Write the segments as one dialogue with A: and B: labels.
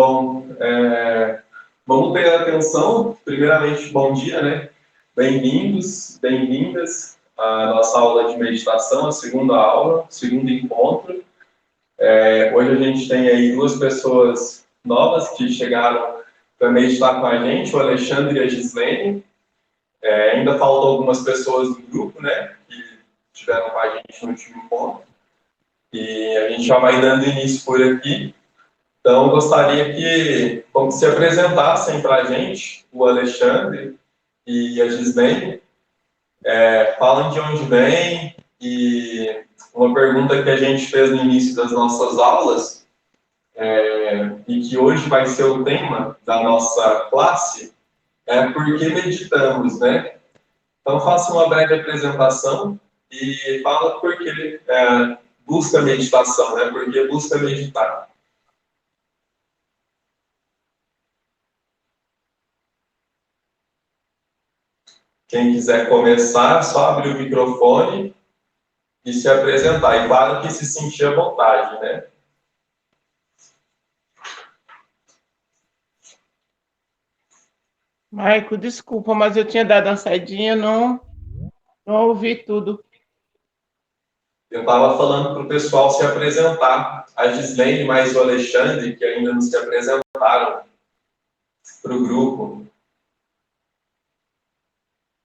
A: Bom, vamos ter atenção. Primeiramente, bom dia, né? Bem-vindos, bem-vindas à nossa aula de meditação, a segunda aula, segundo encontro. Hoje a gente tem aí duas pessoas novas que chegaram para meditar com a gente, o Alexandre e a Gislene. Ainda faltam algumas pessoas do grupo, né? Que estiveram com a gente no último encontro. E a gente já vai dando início por aqui. Então, eu gostaria que se apresentassem para a gente, o Alexandre e a Gislene, falem de onde vêm, e uma pergunta que a gente fez no início das nossas aulas, e que hoje vai ser o tema da nossa classe, é por que meditamos, né? Então, faça uma breve apresentação e fala por que busca meditação, né? Por que busca meditar. Quem quiser começar, só abrir o microfone e se apresentar. E claro que se sentir à vontade, né?
B: Maico, desculpa, mas eu tinha dado uma saidinha, não ouvi tudo.
A: Eu estava falando para o pessoal se apresentar. A Gislene mais o Alexandre, que ainda não se apresentaram para o grupo.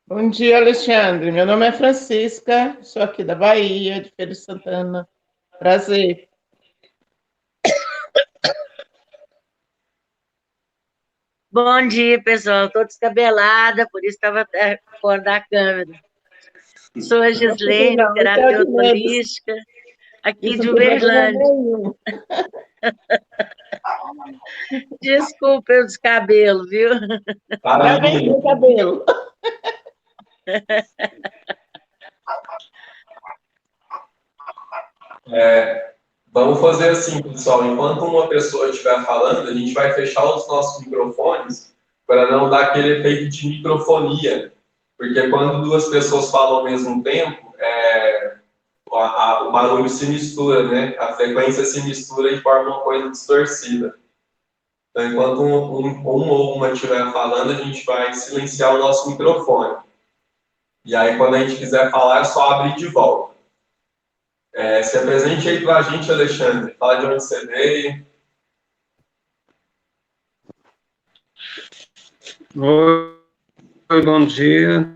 B: Bom dia, Alexandre. Meu nome é Francisca, sou aqui da Bahia, de Feira de Santana. Prazer.
C: Bom dia, pessoal. Estou descabelada, por isso estava fora da câmera. Sou a Gislene, terapeuta holística, aqui de Uberlândia. Desculpa o descabelo, viu?
B: Parabéns pelo cabelo.
A: Vamos fazer assim, pessoal. Enquanto uma pessoa estiver falando, a gente vai fechar os nossos microfones para não dar aquele efeito de microfonia. Porque quando duas pessoas falam ao mesmo tempo, o barulho se mistura, né? A frequência se mistura e forma uma coisa distorcida. Então, enquanto um ou uma estiver falando, a gente vai silenciar o nosso microfone. E aí, quando a gente quiser falar, é só abrir de volta. Se apresente aí para a gente, Alexandre. Fala de onde você veio.
D: Oi, bom dia.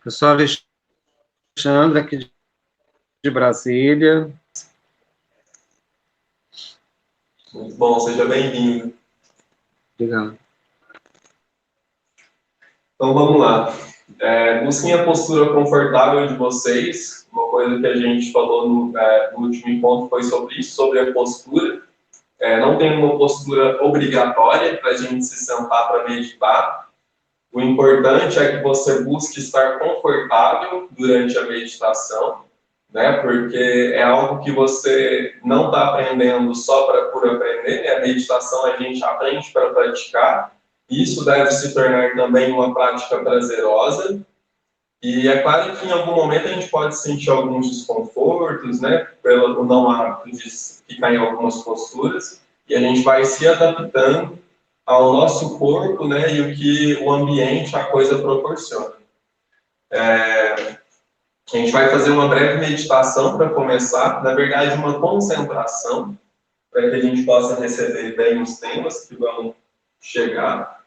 D: Eu sou Alexandre, aqui de Brasília.
A: Muito bom, seja bem-vindo.
D: Obrigado.
A: Então, vamos lá. Busquem a postura confortável de vocês. Uma coisa que a gente falou no último encontro foi sobre isso, sobre a postura. Não tem uma postura obrigatória para a gente se sentar para meditar. O importante é que você busque estar confortável durante a meditação, né? Porque é algo que você não está aprendendo só por aprender, né? A meditação a gente aprende para praticar. Isso deve se tornar também uma prática prazerosa. E é claro que em algum momento a gente pode sentir alguns desconfortos, né? Pelo não hábito de ficar em algumas posturas. E a gente vai se adaptando ao nosso corpo, né, e o que o ambiente, a coisa proporciona. A gente vai fazer uma breve meditação para começar, na verdade uma concentração, para que a gente possa receber bem os temas que vão chegar.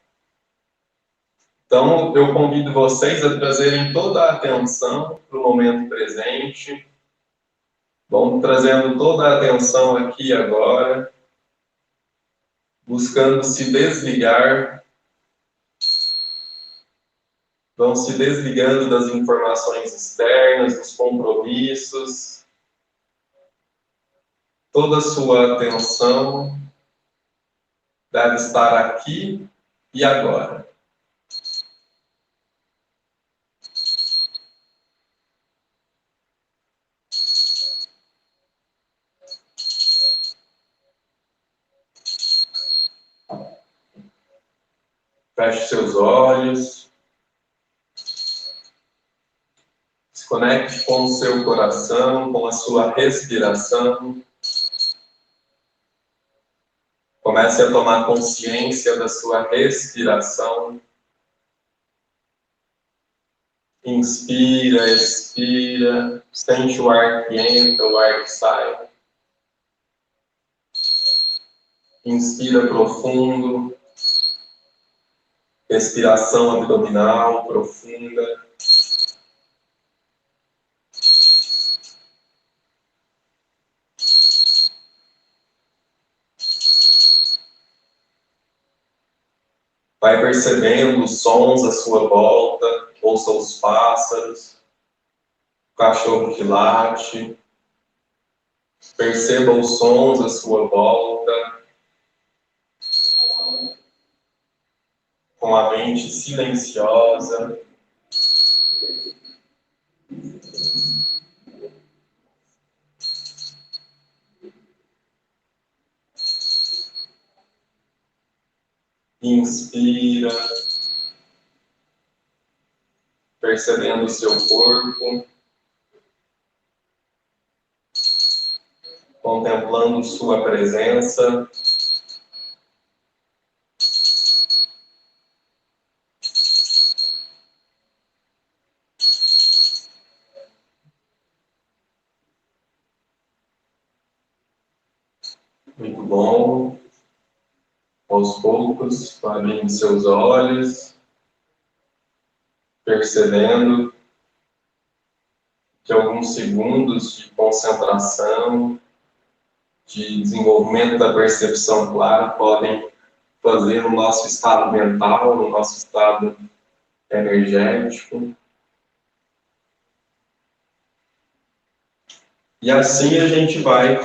A: Então, eu convido vocês a trazerem toda a atenção para o momento presente. Vamos trazendo toda a atenção aqui e agora, buscando se desligar. Vão se desligando das informações externas, dos compromissos. Toda a sua atenção deve estar aqui e agora. Feche seus olhos. Se conecte com o seu coração, com a sua respiração. Comece a tomar consciência da sua respiração. Inspira, expira, sente o ar que entra, o ar que sai. Inspira profundo, respiração abdominal profunda. Vai percebendo os sons à sua volta, ouça os pássaros, o cachorro que late. Perceba os sons à sua volta, com a mente silenciosa. Inspira, percebendo o seu corpo, contemplando sua presença. Muito bom. Aos poucos, abrindo seus olhos, percebendo que alguns segundos de concentração, de desenvolvimento da percepção clara podem fazer no nosso estado mental, no nosso estado energético. E assim a gente vai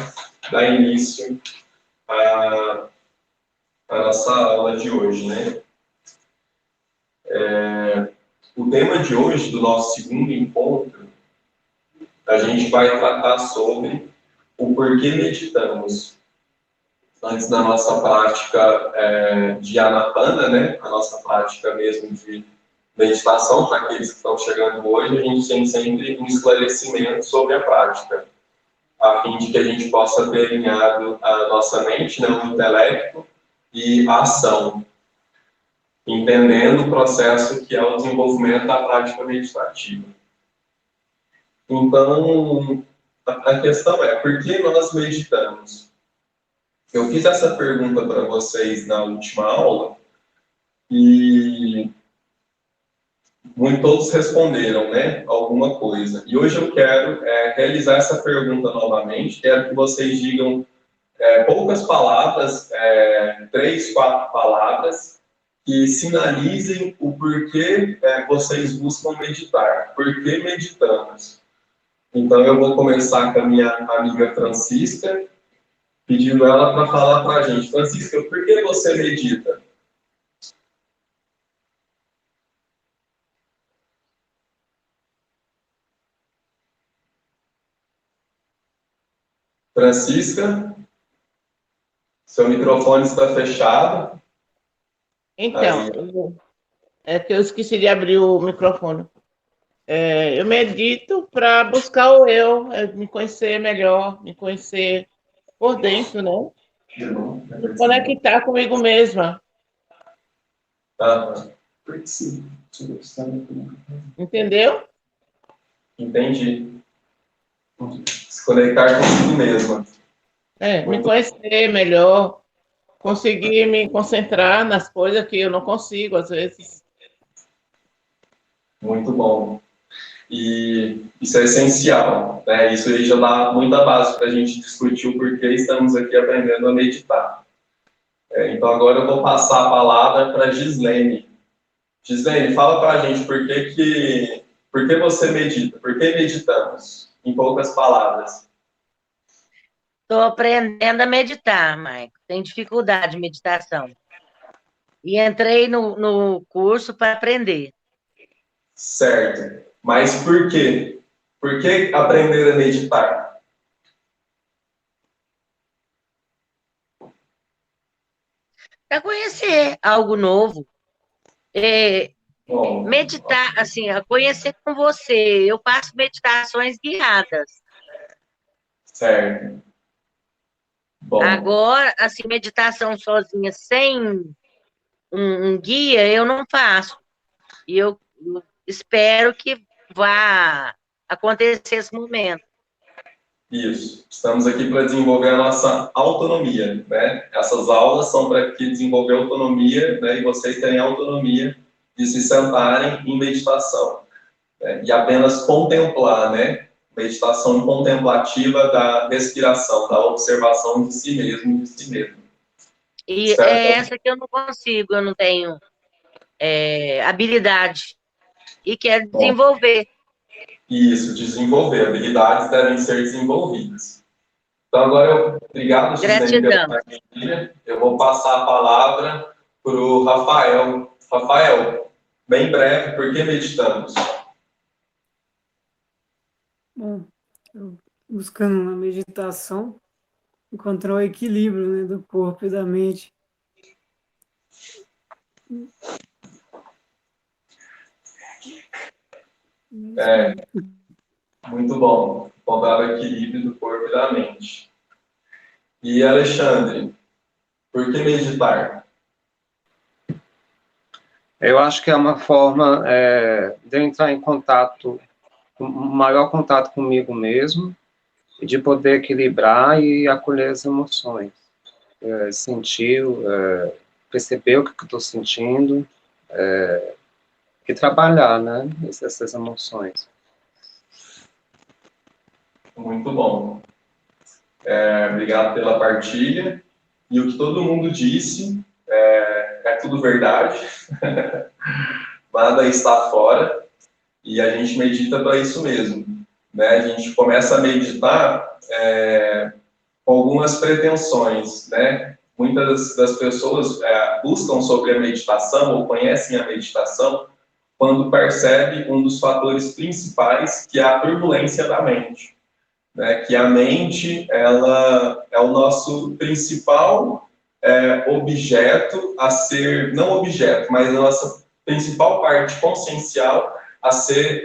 A: dar início a nossa aula de hoje, né? O tema de hoje, do nosso segundo encontro, a gente vai tratar sobre o porquê meditamos. Antes da nossa prática de Anapana, né? A nossa prática mesmo de meditação, para aqueles que estão chegando hoje, a gente tem sempre um esclarecimento sobre a prática, a fim de que a gente possa ter alinhado a nossa mente, né, o intelecto, e a ação, entendendo o processo que é o desenvolvimento da prática meditativa. Então, a questão é, por que nós meditamos? Eu fiz essa pergunta para vocês na última aula, e todos responderam, né, alguma coisa. E hoje eu quero realizar essa pergunta novamente, quero que vocês digam poucas palavras, 3, 4 palavras, que sinalizem o porquê vocês buscam meditar. Por que meditamos? Então, eu vou começar com a minha amiga Francisca, pedindo ela para falar para a gente. Francisca, por que você medita? Francisca, seu microfone está fechado.
B: Então, é que eu esqueci de abrir o microfone. Eu medito para buscar o eu, me conhecer melhor, me conhecer por dentro, né? Me conectar comigo mesma. Entendeu?
A: Entendi. Se conectar consigo mesma.
B: Me conhecer melhor, conseguir me concentrar nas coisas que eu não consigo, às vezes.
A: Muito bom. E isso é essencial, né? Isso aí já dá muita base para a gente discutir o porquê estamos aqui aprendendo a meditar. Então agora eu vou passar a palavra para a Gislene. Gislene, fala para a gente por que você medita, por que meditamos, em poucas palavras.
C: Estou aprendendo a meditar, Maico. Tenho dificuldade de meditação. E entrei no curso para aprender.
A: Certo. Mas por quê? Por que aprender a meditar?
C: Para conhecer algo novo. Meditar, assim, a conhecer com você. Eu faço meditações guiadas.
A: Certo. Bom,
C: Agora, assim, meditação sozinha, sem um guia, eu não faço. E eu espero que vá acontecer esse momento.
A: isso. Estamos aqui para desenvolver a nossa autonomia, né? Essas aulas são para que desenvolver autonomia, né? E vocês terem autonomia de se sentarem em meditação, né? E apenas contemplar, né? Meditação contemplativa da respiração, da observação de si mesmo, de si mesmo.
C: E
A: Certo?
C: é essa que eu não consigo, eu não tenho habilidade. E quero
A: Bom,
C: desenvolver.
A: isso, desenvolver. Habilidades devem ser desenvolvidas. Então, agora, obrigado, Gisele, pela
C: Gratidão.
A: partilha. Eu vou passar a palavra para o Rafael. Rafael, bem breve, por que meditamos?
E: Bom, eu buscando na meditação, encontrar o equilíbrio, né, do corpo e da mente.
A: Muito bom. Encontrar o equilíbrio do corpo e da mente. E, Alexandre, por que meditar?
D: Eu acho que é uma forma de eu entrar em contato, um maior contato comigo mesmo, e de poder equilibrar e acolher as emoções. Sentir, perceber o que eu estou sentindo, e trabalhar, né, essas emoções.
A: Muito bom. Obrigado pela partilha. E o que todo mundo disse é tudo verdade. Nada está fora. E a gente medita para isso mesmo, né? A gente começa a meditar com algumas pretensões, né? Muitas das pessoas buscam sobre a meditação ou conhecem a meditação quando percebe um dos fatores principais, que é a turbulência da mente, né? Que a mente, ela é o nosso principal objeto a ser, não objeto, mas a nossa principal parte consciencial a ser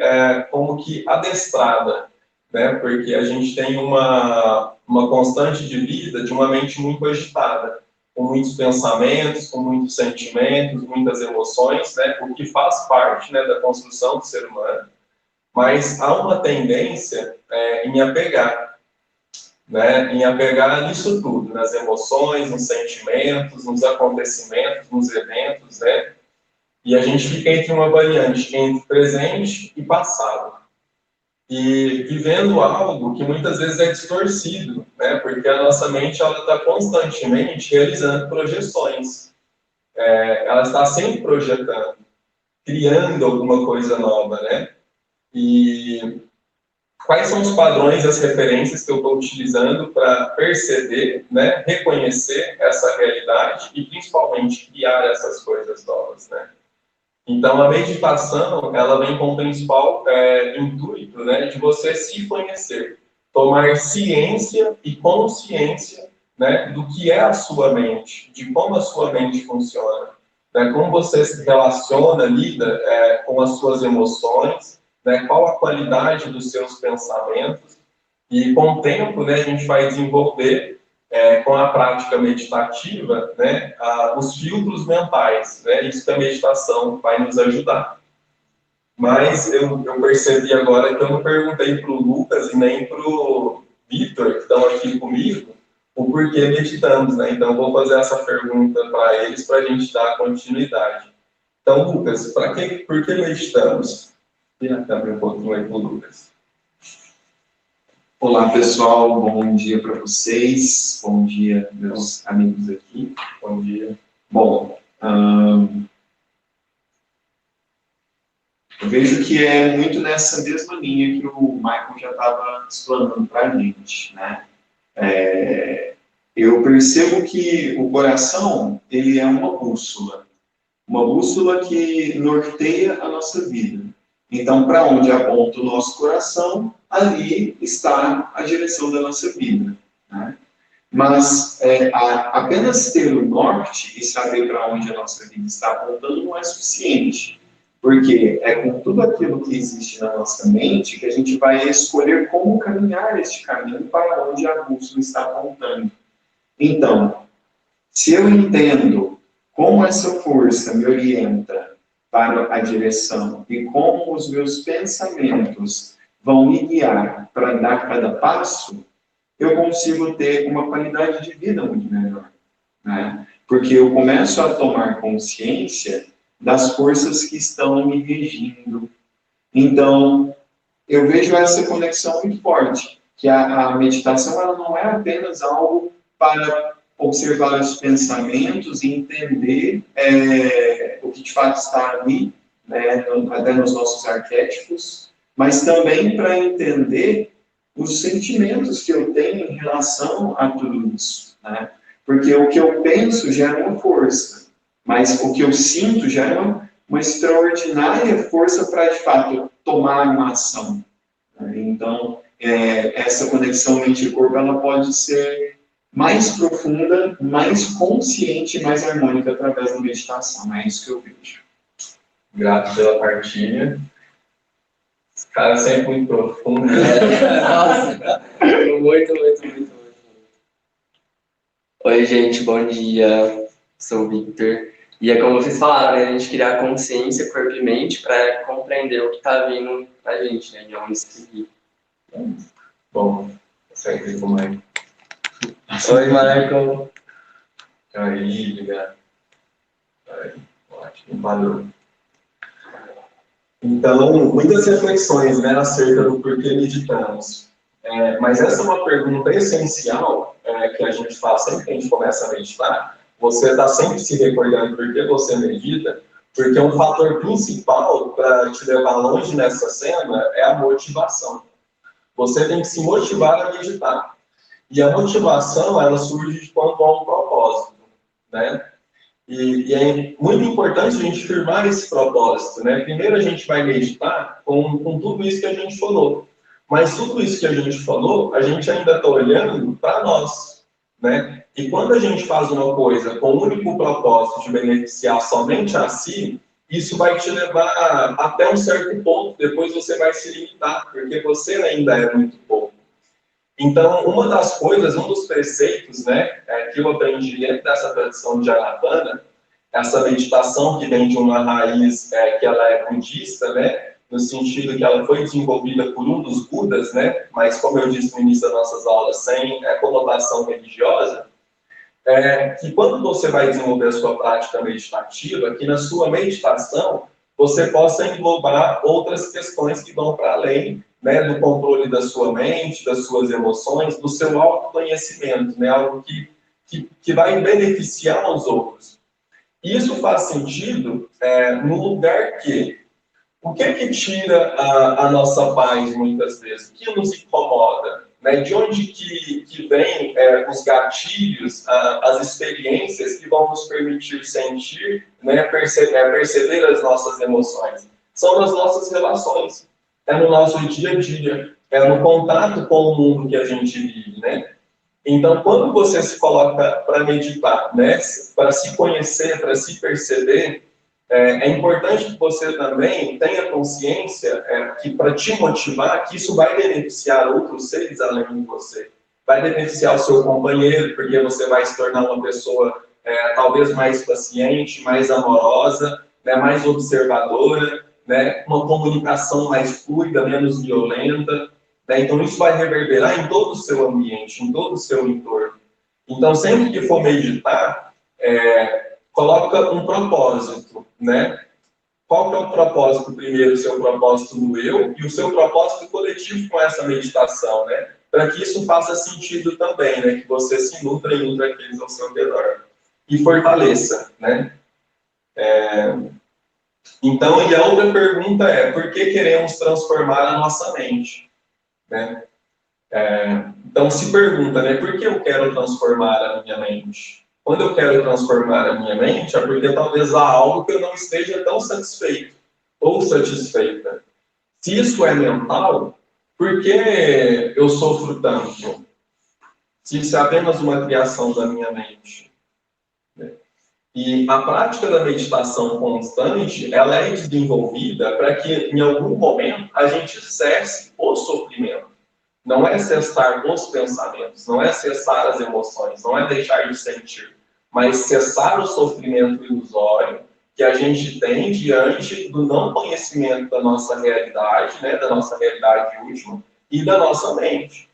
A: como que adestrada, né? Porque a gente tem uma constante de vida de uma mente muito agitada, com muitos pensamentos, com muitos sentimentos, muitas emoções, né? O que faz parte, né, da construção do ser humano, mas há uma tendência em apegar, né? Em apegar nisso tudo, nas emoções, nos sentimentos, nos acontecimentos, nos eventos, né? E a gente fica entre uma variante entre presente e passado. E vivendo algo que muitas vezes é distorcido, né? Porque a nossa mente está constantemente realizando projeções. Ela está sempre projetando, criando alguma coisa nova, né? E quais são os padrões, as referências que eu estou utilizando para perceber, né? Reconhecer essa realidade e principalmente criar essas coisas novas, né? Então, a meditação, ela vem com o principal intuito, né, de você se conhecer, tomar ciência e consciência, né, do que é a sua mente, de como a sua mente funciona, né, como você se relaciona, lida com as suas emoções, né, qual a qualidade dos seus pensamentos, e com o tempo, né, a gente vai desenvolver com a prática meditativa, né, os filtros mentais, né, isso que a meditação vai nos ajudar. Mas eu percebi agora que eu não perguntei para o Lucas e nem para o Vitor, que estão aqui comigo, o porquê meditamos, né? Então, eu vou fazer essa pergunta para eles para a gente dar continuidade. Então, Lucas, por que meditamos? Vira a câmera um pouquinho aí para o Lucas.
F: Olá, pessoal, bom dia para vocês, bom dia, meus amigos aqui.
A: Bom dia.
F: Bom, eu vejo que é muito nessa mesma linha que o Michael já estava explanando para a gente, né? Eu percebo que o coração, ele é uma bússola que norteia a nossa vida. Então, para onde aponta o nosso coração, ali está a direção da nossa vida, né? Mas apenas ter o norte e saber para onde a nossa vida está apontando não é suficiente, porque é com tudo aquilo que existe na nossa mente que a gente vai escolher como caminhar este caminho para onde a bússola está apontando. Então, se eu entendo como essa força me orienta para a direção e como os meus pensamentos vão me guiar para dar cada passo, eu consigo ter uma qualidade de vida muito melhor, né? Porque eu começo a tomar consciência das forças que estão me regindo. Então, eu vejo essa conexão muito forte, que a meditação ela não é apenas algo para observar os pensamentos e entender o que de fato está ali, né, até nos nossos arquétipos, mas também para entender os sentimentos que eu tenho em relação a tudo isso, né? Porque o que eu penso gera uma força, mas o que eu sinto gera uma extraordinária força para, de fato, tomar uma ação. Né? Então, essa conexão mente e corpo, ela pode ser mais profunda, mais consciente e mais harmônica através da meditação. É isso que eu vejo.
A: Grato pela partilha. Esse cara sempre muito profundo.
G: Nossa, muito. Oi, gente, bom dia. Sou o Victor. E é como vocês falaram, né? A gente criar consciência, corpo e mente para compreender o que está vindo pra gente, né? De onde seguir.
A: Bom, segue com o Michael.
G: Oi, Michael.
A: Aí, obrigado. Aí, ótimo, valeu. Então, muitas reflexões, né, acerca do porquê meditamos. Mas essa é uma pergunta essencial que a gente faz sempre que a gente começa a meditar. Você está sempre se recordando por que você medita, porque um fator principal para te levar longe nessa cena é a motivação. Você tem que se motivar a meditar. E a motivação, ela surge de quando há um propósito, né? E é muito importante a gente firmar esse propósito, né? Primeiro a gente vai meditar com tudo isso que a gente falou. Mas tudo isso que a gente falou, a gente ainda está olhando para nós, né? E quando a gente faz uma coisa com o único propósito de beneficiar somente a si, isso vai te levar até um certo ponto, depois você vai se limitar, porque você ainda é muito pouco. Então, uma das coisas, um dos preceitos, né, que eu aprendi dentro dessa tradição de Anapana, essa meditação que vem de uma raiz que ela é budista, né, no sentido que ela foi desenvolvida por um dos Budas, né, mas como eu disse no início das nossas aulas, sem conotação religiosa, que quando você vai desenvolver a sua prática meditativa, que na sua meditação você possa englobar outras questões que vão para além, né, do controle da sua mente, das suas emoções, do seu autoconhecimento, né, algo que vai beneficiar os outros. Isso faz sentido no lugar que o que tira a nossa paz muitas vezes? O que nos incomoda? Né? De onde que vem os gatilhos, as experiências que vão nos permitir sentir, né, perceber as nossas emoções? São nas nossas relações, no nosso dia a dia, no contato com o mundo que a gente vive, né? Então, quando você se coloca para meditar, né, para se conhecer, para se perceber, é importante que você também tenha consciência que, para te motivar, que isso vai beneficiar outros seres além de você. Vai beneficiar o seu companheiro, porque você vai se tornar uma pessoa talvez mais paciente, mais amorosa, né, mais observadora, né, uma comunicação mais fluida, menos violenta. Né? Então, isso vai reverberar em todo o seu ambiente, em todo o seu entorno. Então, sempre que for meditar, coloca um propósito, né? Qual que é o propósito primeiro, o seu propósito no eu e o seu propósito coletivo com essa meditação, né? Para que isso faça sentido também, né? Que você se nutra e nutra aqueles ao seu redor. E fortaleça, né? Então, e a outra pergunta por que queremos transformar a nossa mente? Né? Então, se pergunta, né? Por que eu quero transformar a minha mente? Quando eu quero transformar a minha mente, é porque talvez há algo que eu não esteja tão satisfeito ou satisfeita. Se isso é mental, por que eu sofro tanto? Se isso é apenas uma criação da minha mente. E a prática da meditação constante, ela é desenvolvida para que, em algum momento, a gente cesse o sofrimento. não é cessar os pensamentos, não é cessar as emoções, não é deixar de sentir, mas cessar o sofrimento ilusório que a gente tem diante do não conhecimento da nossa realidade, né, da nossa realidade última e da nossa mente.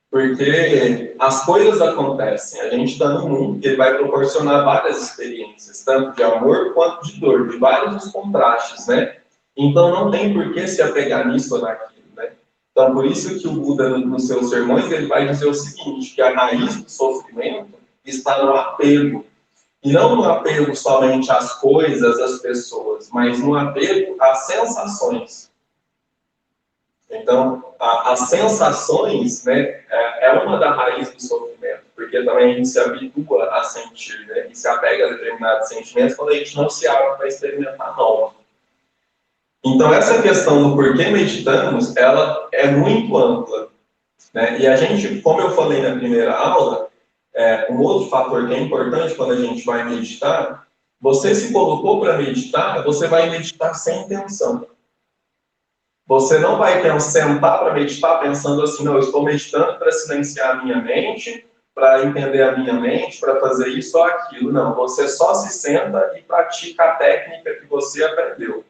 A: Porque as coisas acontecem, a gente está no mundo que ele vai proporcionar várias experiências, tanto de amor quanto de dor, de vários os contrastes, né? Então não tem por que se apegar nisso ou naquilo, né? Então por isso que o Buda, nos seus sermões, ele vai dizer o seguinte, que a raiz do sofrimento está no apego. E não no apego somente às coisas, às pessoas, mas no apego às sensações. Então, as sensações, né, é uma da raiz do sofrimento, porque também a gente se habitua a sentir, né, e se apega a determinados sentimentos quando a gente não se abre para experimentar novos. Então, essa questão do porquê meditamos, ela é muito ampla, né, e a gente, como eu falei na primeira aula, um outro fator que é importante quando a gente vai meditar, você se colocou para meditar, você vai meditar sem intenção. Você não vai sentar para meditar pensando assim, não, eu estou meditando para silenciar a minha mente, para entender a minha mente, para fazer isso ou aquilo. Não, você só se senta e pratica a técnica que você aprendeu.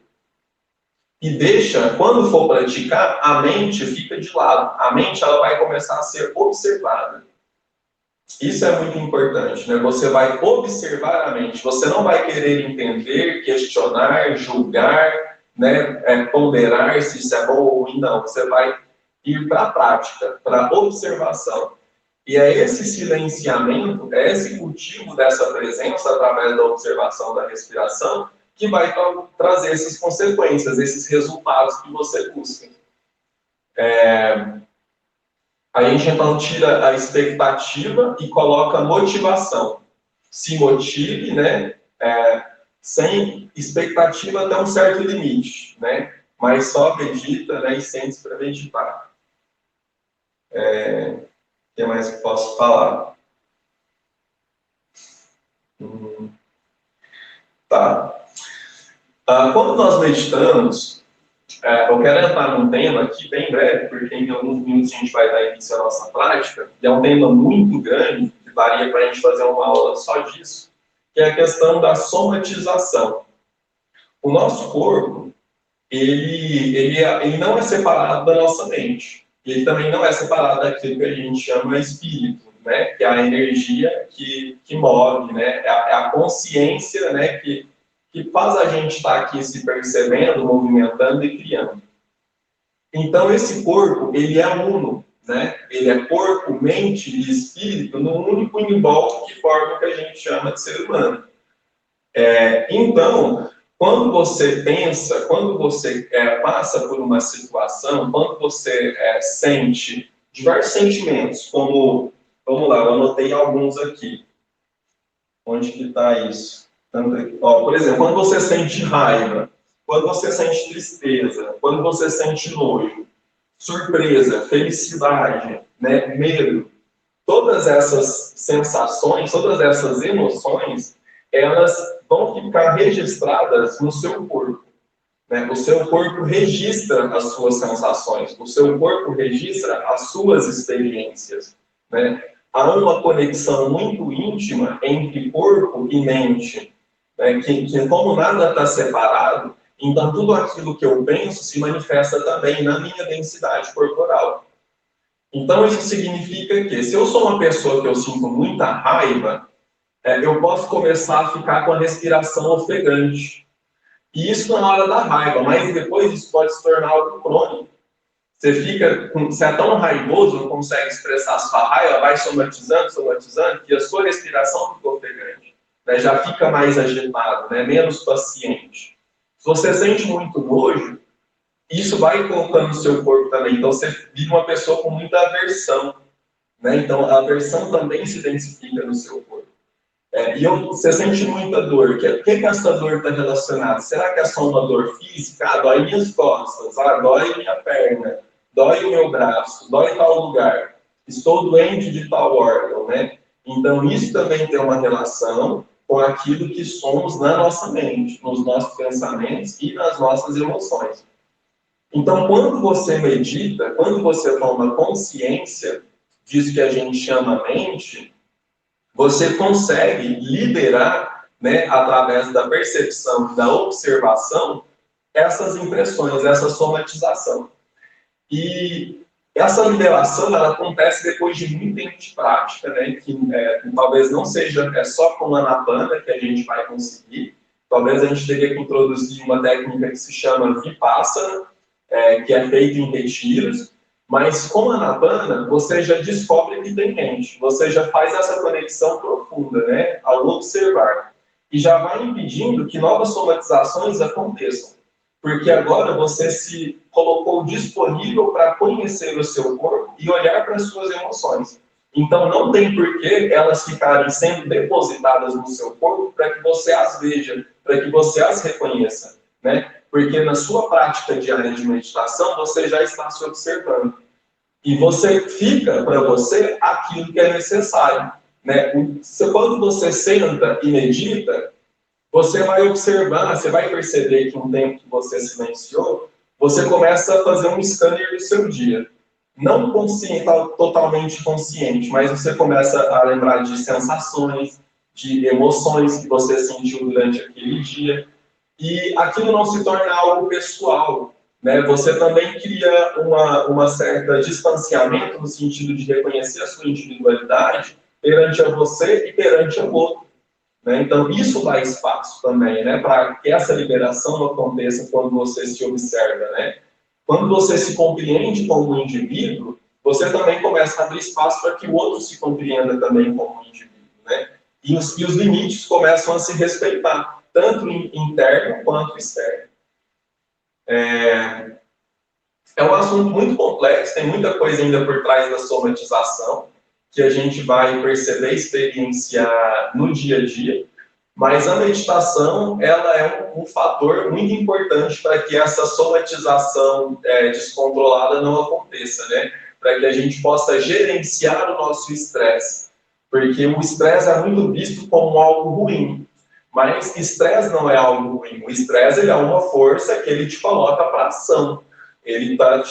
A: E deixa, quando for praticar, a mente fica de lado. A mente ela vai começar a ser observada. Isso é muito importante, né? Você vai observar a mente. Você não vai querer entender, questionar, julgar, né, ponderar se isso é bom ou ruim, não. Você vai ir para a prática, para a observação. E é esse silenciamento, é esse cultivo dessa presença através da observação da respiração que vai trazer essas consequências, esses resultados que você busca. A gente então tira a expectativa e coloca a motivação. Se motive, né? Sem expectativa até um certo limite, né? Mas só medita, né? E sente para meditar. O que mais que posso falar? Tá. Quando nós meditamos, eu quero entrar num tema aqui bem breve, porque em alguns minutos a gente vai dar início à nossa prática, e é um tema muito grande, que daria para a gente fazer uma aula só disso, que é a questão da somatização. O nosso corpo, ele não é separado da nossa mente. Ele também não é separado daquilo que a gente chama espírito, né? Que é a energia que move, né? É a consciência, né? Que faz a gente estar aqui se percebendo, movimentando e criando. Então, esse corpo, ele é uno, né? Ele é corpo, mente e espírito num único embolo que forma o que a gente chama de ser humano. Então, quando você pensa, quando você passa por uma situação, quando você sente diversos sentimentos, como, vamos lá, eu anotei alguns aqui. Onde que está isso? Por exemplo, quando você sente raiva, quando você sente tristeza, quando você sente nojo, surpresa, felicidade, né, medo, todas essas sensações, todas essas emoções, elas vão ficar registradas no seu corpo. Né? O seu corpo registra as suas sensações, o seu corpo registra as suas experiências. Né? Há uma conexão muito íntima entre corpo e mente, né? que como nada está separado, então tudo aquilo que eu penso se manifesta também na minha densidade corporal. Então isso significa que se eu sou uma pessoa que eu sinto muita raiva, eu posso começar a ficar com a respiração ofegante. E isso na hora da raiva, mas depois isso pode se tornar algo crônico. Você é tão raivoso, não consegue expressar a sua raiva, vai somatizando, que a sua respiração fica ofegante. Né? Já fica mais agitado, né? Menos paciente. Se você sente muito nojo, isso vai colocando no seu corpo também. Então você vira uma pessoa com muita aversão. Né? Então a aversão também se densifica no seu corpo. Você sente muita dor. O que essa dor está relacionada? Será que é só uma dor física? Dói minhas costas, dói minha perna, dói o meu braço, dói tal lugar. Estou doente de tal órgão, né? Então, isso também tem uma relação com aquilo que somos na nossa mente, nos nossos pensamentos e nas nossas emoções. Então, quando você medita, quando você toma consciência disso que a gente chama mente, você consegue liberar, né, através da percepção, da observação, essas impressões, essa somatização. E essa liberação, ela acontece depois de muito tempo de prática, né, que talvez não seja só com a Anapana que a gente vai conseguir. Talvez a gente teria que introduzir uma técnica que se chama Vipassana, que é feita em retiros, mas com a Anapana você já descobre que tem mente, você já faz essa conexão profunda, né, ao observar, e já vai impedindo que novas somatizações aconteçam, porque agora você se colocou disponível para conhecer o seu corpo e olhar para as suas emoções. Então não tem por que elas ficarem sendo depositadas no seu corpo para que você as veja, para que você as reconheça, né? Porque na sua prática diária de meditação, você já está se observando. E você fica para você aquilo que é necessário, né? Quando você senta e medita, você vai observar, você vai perceber que um tempo que você silenciou, você começa a fazer um scanner do seu dia. Não consciente, totalmente consciente, mas você começa a lembrar de sensações, de emoções que você sentiu durante aquele dia. E aquilo não se torna algo pessoal, né? Você também cria uma certa distanciamento no sentido de reconhecer a sua individualidade perante a você e perante o outro, né? Então isso dá espaço também, né, para que essa liberação aconteça quando você se observa, né? Quando você se compreende como um indivíduo, você também começa a abrir espaço para que o outro se compreenda também como um indivíduo, né? E os limites começam a se respeitar, tanto interno quanto externo. É um assunto muito complexo, tem muita coisa ainda por trás da somatização, que a gente vai perceber, experienciar no dia a dia, mas a meditação, ela é um fator muito importante para que essa somatização descontrolada não aconteça, né? Para que a gente possa gerenciar o nosso estresse, porque o estresse é muito visto como algo ruim. Mas estresse não é algo ruim. O estresse é uma força que ele te coloca para ação. Ele está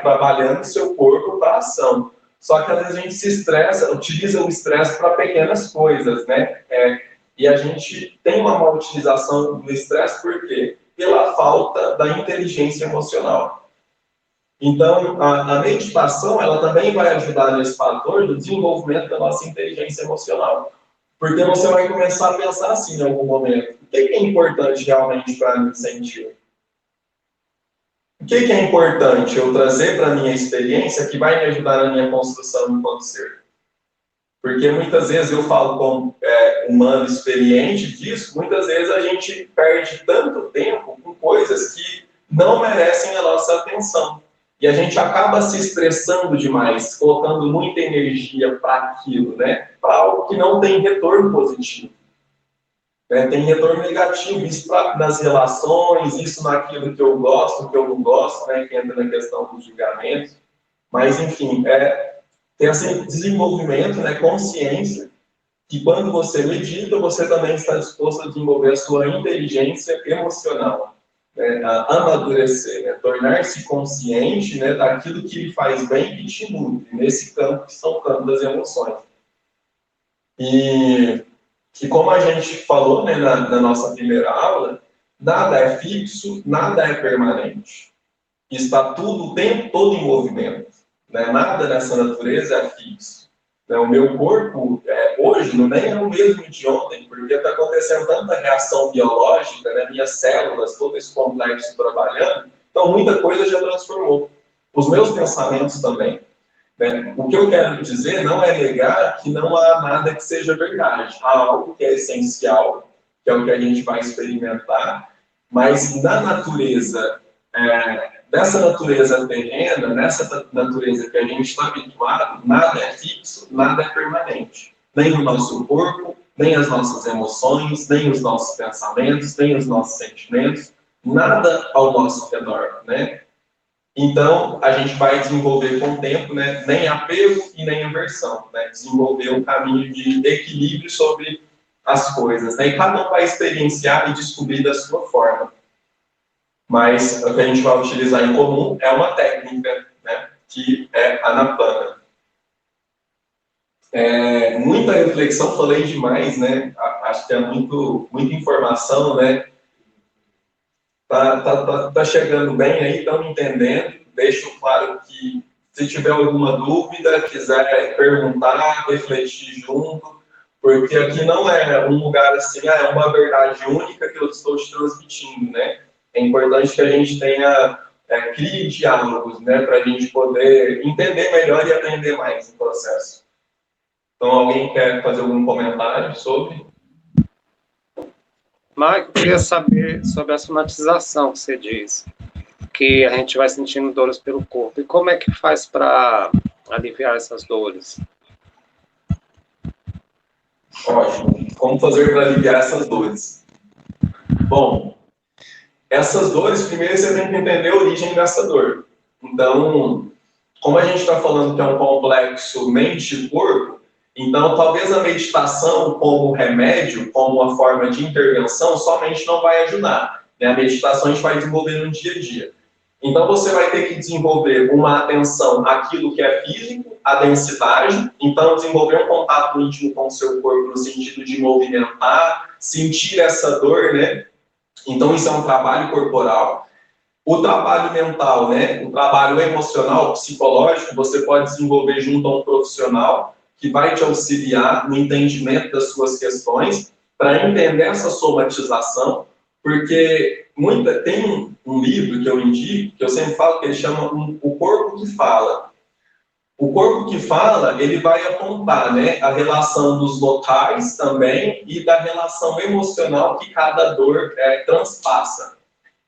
A: trabalhando o seu corpo para ação. Só que às vezes a gente se estressa, utiliza o estresse para pequenas coisas, né? E a gente tem uma má utilização do estresse por quê? Pela falta da inteligência emocional. Então, a meditação, ela também vai ajudar nesse fator do desenvolvimento da nossa inteligência emocional. Porque você vai começar a pensar assim em algum momento. O que é importante realmente para mim sentir? O que é importante eu trazer para a minha experiência que vai me ajudar na minha construção enquanto ser? Porque muitas vezes eu falo como humano experiente disso, muitas vezes a gente perde tanto tempo com coisas que não merecem a nossa atenção. E a gente acaba se estressando demais, colocando muita energia para aquilo, né? Para algo que não tem retorno positivo. Tem retorno negativo, isso nas relações, isso naquilo que eu gosto, que eu não gosto, né? Que entra na questão dos julgamentos. Mas, enfim, tem esse desenvolvimento, né? Consciência, que quando você medita, você também está disposto a desenvolver a sua inteligência emocional. A amadurecer, né? Tornar-se consciente, né, daquilo que lhe faz bem e te nutre, nesse campo que são o campo das emoções. E como a gente falou, né, na nossa primeira aula, nada é fixo, nada é permanente. Está tudo o tempo todo em movimento, né? Nada nessa natureza é fixo. O meu corpo, hoje, não nem é o mesmo de ontem, porque está acontecendo tanta reação biológica, né? Minhas células, todo esse complexo trabalhando, então muita coisa já transformou. Os meus pensamentos também. Né? O que eu quero dizer não é negar que não há nada que seja verdade. Há algo que é essencial, que é o que a gente vai experimentar, mas na natureza, dessa natureza terrena, nessa natureza que a gente está habituado, nada é fixo, nada é permanente. Nem o nosso corpo, nem as nossas emoções, nem os nossos pensamentos, nem os nossos sentimentos, nada ao nosso redor, né? Então, a gente vai desenvolver com o tempo, né, nem apego e nem aversão, né? Desenvolver um caminho de equilíbrio sobre as coisas, né? E cada um vai experienciar e descobrir da sua forma. mas o que a gente vai utilizar em comum é uma técnica, né, que é a Anapana. Muita reflexão, falei demais, né? Acho que é muita informação, né? Tá chegando bem aí, estão entendendo. Deixo claro que se tiver alguma dúvida, quiser perguntar, refletir junto, porque aqui não é um lugar assim, é uma verdade única que eu estou te transmitindo, né? É importante que a gente crie diálogos, né? Para a gente poder entender melhor e aprender mais no processo. Então, alguém quer fazer algum comentário sobre?
D: Marco, eu queria saber sobre a somatização que você diz, que a gente vai sentindo dores pelo corpo. E como é que faz para aliviar essas dores?
A: Ótimo. Como fazer para aliviar essas dores? Bom, essas dores, primeiro você tem que entender a origem dessa dor. Então, como a gente está falando que é um complexo mente e corpo, então talvez a meditação como remédio, como uma forma de intervenção, somente não vai ajudar. Né? A meditação a gente vai desenvolver no dia a dia. Então você vai ter que desenvolver uma atenção àquilo que é físico, a densidade, então desenvolver um contato íntimo com o seu corpo no sentido de movimentar, sentir essa dor, né? Então isso é um trabalho corporal. O trabalho mental, né? O trabalho emocional, psicológico, você pode desenvolver junto a um profissional que vai te auxiliar no entendimento das suas questões, para entender essa somatização, porque tem um livro que eu indico, que eu sempre falo, que ele chama O Corpo que Fala. O corpo que fala, ele vai apontar, né, a relação dos locais também e da relação emocional que cada dor transpassa.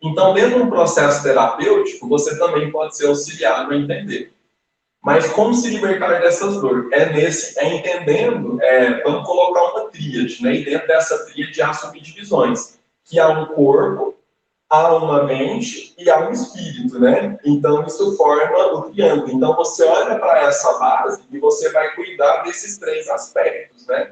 A: Então, dentro de um processo terapêutico, você também pode ser auxiliado a entender. Mas como se libertar dessas dores? Entendendo, vamos colocar uma tríade, né? E dentro dessa tríade há subdivisões, que há um corpo, há uma mente e há um espírito, né? Então, isso forma o triângulo. Então, você olha para essa base e você vai cuidar desses 3 aspectos, né?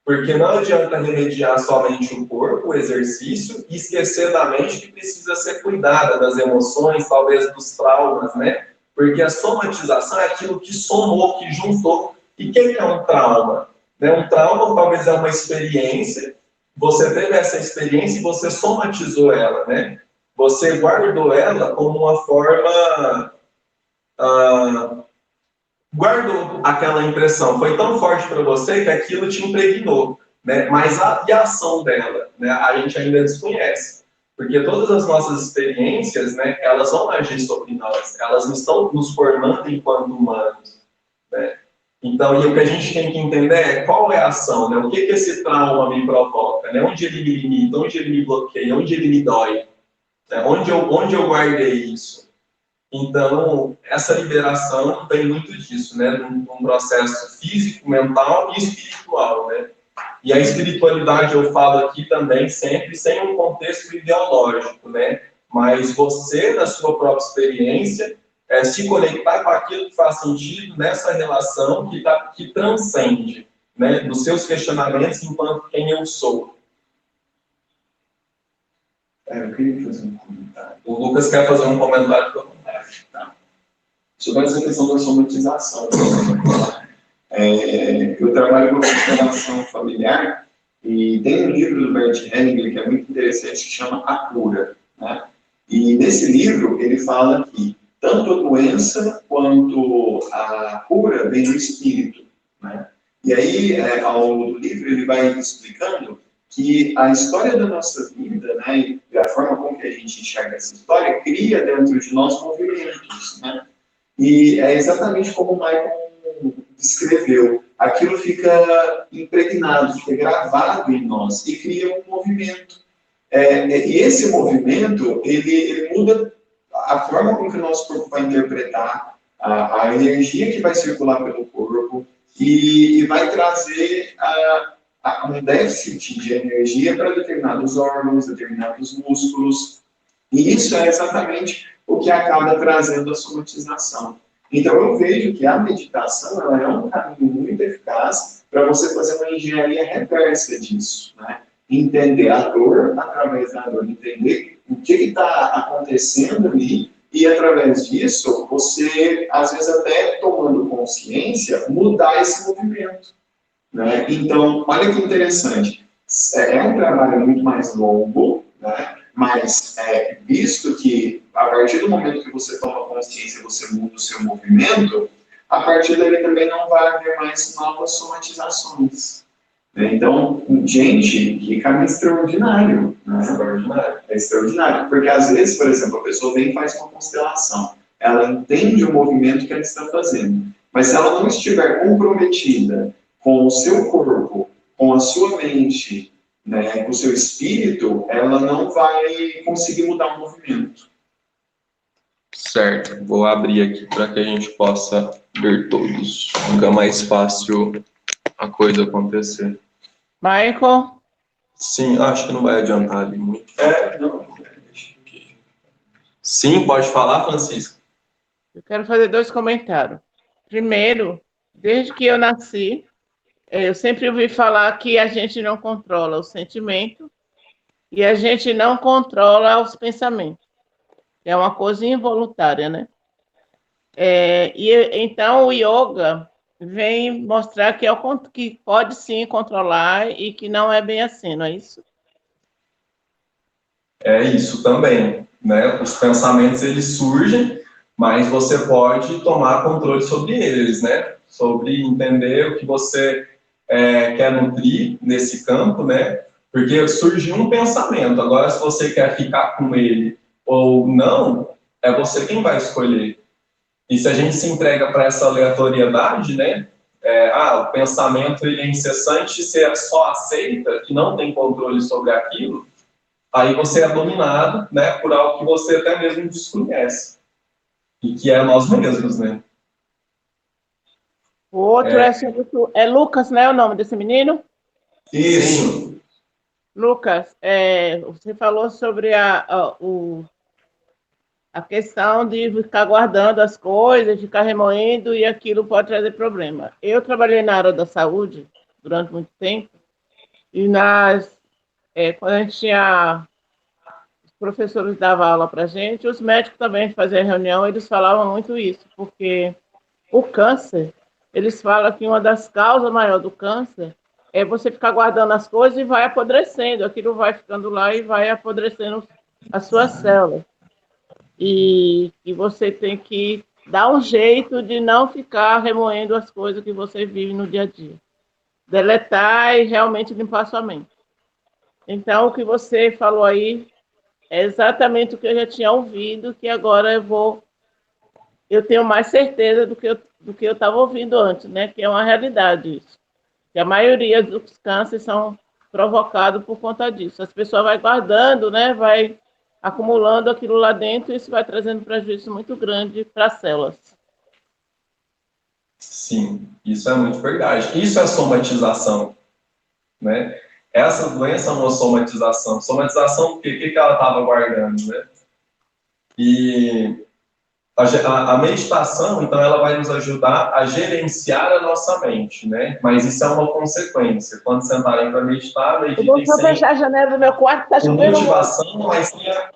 A: Porque não adianta remediar somente o corpo, o exercício, e esquecer da mente que precisa ser cuidada, das emoções, talvez dos traumas, né? Porque a somatização é aquilo que somou, que juntou. E o que é um trauma? Um trauma talvez é uma experiência, você teve essa experiência e você somatizou ela, né? Você guardou ela como uma forma... guardou aquela impressão, foi tão forte para você que aquilo te impregnou, né? Mas a ação dela, né, a gente ainda desconhece, porque todas as nossas experiências, né, elas vão agir sobre nós, elas não estão nos formando enquanto humanos, né? Então, e o que a gente tem que entender é qual é a ação, né? O que esse trauma me provoca, né? Onde ele me limita, onde ele me bloqueia, onde ele me dói, né? Onde eu guardei isso. Então, essa liberação tem muito disso, né? Um processo físico, mental e espiritual, né? E a espiritualidade eu falo aqui também sempre sem um contexto ideológico, né? Mas você, na sua própria experiência, se conectar com aquilo que faz sentido nessa relação que transcende, né? Dos seus questionamentos enquanto quem eu sou.
F: Eu queria fazer um comentário.
A: O Lucas quer fazer um comentário para
F: tá. Sobre essa questão da somatização. Eu trabalho com constelação familiar e tem um livro do Bert Hellinger que é muito interessante, que chama A Cura, né? E nesse livro ele fala que tanto a doença quanto a cura vem do espírito, né? E aí, ao longo do livro, ele vai explicando que a história da nossa vida, né, e a forma como que a gente enxerga essa história, cria dentro de nós movimentos, né? E é exatamente como o Michael descreveu. Aquilo fica impregnado, fica gravado em nós e cria um movimento. E esse movimento, ele muda a forma como que o nosso corpo vai interpretar a energia que vai circular pelo corpo e vai trazer um déficit de energia para determinados órgãos, determinados músculos. E isso é exatamente o que acaba trazendo a somatização. Então, eu vejo que a meditação ela é um caminho muito eficaz para você fazer uma engenharia reversa disso, né? Entender a dor através da dor, entender o que está acontecendo ali, e através disso, você, às vezes até tomando consciência, mudar esse movimento, né? Então, olha que interessante, é um trabalho muito mais longo, né? Mas visto que a partir do momento que você toma consciência, você muda o seu movimento, a partir daí também não vai haver mais novas somatizações. Então, gente, que caminho extraordinário, né? É extraordinário, porque às vezes, por exemplo, a pessoa vem e faz uma constelação, ela entende o movimento que ela está fazendo, mas se ela não estiver comprometida com o seu corpo, com a sua mente, né, com o seu espírito, ela não vai conseguir mudar o movimento.
A: Certo, vou abrir aqui para que a gente possa ver todos. Fica mais fácil a coisa acontecer.
B: Michael?
A: Sim, acho que não vai adiantar ali muito.
F: Não.
A: Sim, pode falar, Francisco.
B: Eu quero fazer 2 comentários. Primeiro, desde que eu nasci, eu sempre ouvi falar que a gente não controla o sentimento e a gente não controla os pensamentos. É uma coisa involuntária, né? Então, o yoga vem mostrar que pode sim controlar e que não é bem assim, não é isso?
A: É isso também, né? Os pensamentos, eles surgem, mas você pode tomar controle sobre eles, né? Sobre entender o que você quer nutrir nesse campo, né? Porque surgiu um pensamento, agora se você quer ficar com ele ou não, é você quem vai escolher. E se a gente se entrega para essa aleatoriedade, né? O pensamento ele é incessante, você só aceita que não tem controle sobre aquilo, aí você é dominado, né, por algo que você até mesmo desconhece. E que é nós mesmos, né?
B: O outro é Lucas, né? O nome desse menino?
F: Isso.
B: Lucas, você falou sobre a questão de ficar guardando as coisas, ficar remoendo, e aquilo pode trazer problema. Eu trabalhei na área da saúde durante muito tempo, e quando a gente tinha, os professores davam aula para a gente, os médicos também faziam reunião, eles falavam muito isso, porque o câncer, eles falam que uma das causas maiores do câncer é você ficar guardando as coisas e vai apodrecendo, aquilo vai ficando lá e vai apodrecendo as suas células. E você tem que dar um jeito de não ficar remoendo as coisas que você vive no dia a dia. Deletar e realmente limpar sua mente. Então, o que você falou aí é exatamente o que eu já tinha ouvido, que agora eu tenho mais certeza do que eu estava ouvindo antes, né? Que é uma realidade isso. Que a maioria dos cânceres são provocados por conta disso. As pessoas vão guardando, né? Vai acumulando aquilo lá dentro, e isso vai trazendo prejuízo muito grande para as células.
A: Sim, isso é muito verdade. Isso é somatização, né? Essa doença é uma somatização. Somatização, o que ela estava guardando, né? E a meditação, então, ela vai nos ajudar a gerenciar a nossa mente, né? Mas isso é uma consequência. Quando sentarem para meditar, meditem
B: Eu vou fechar a janela do meu quarto, está
A: com
B: chovendo.
A: motivação, mas sim a...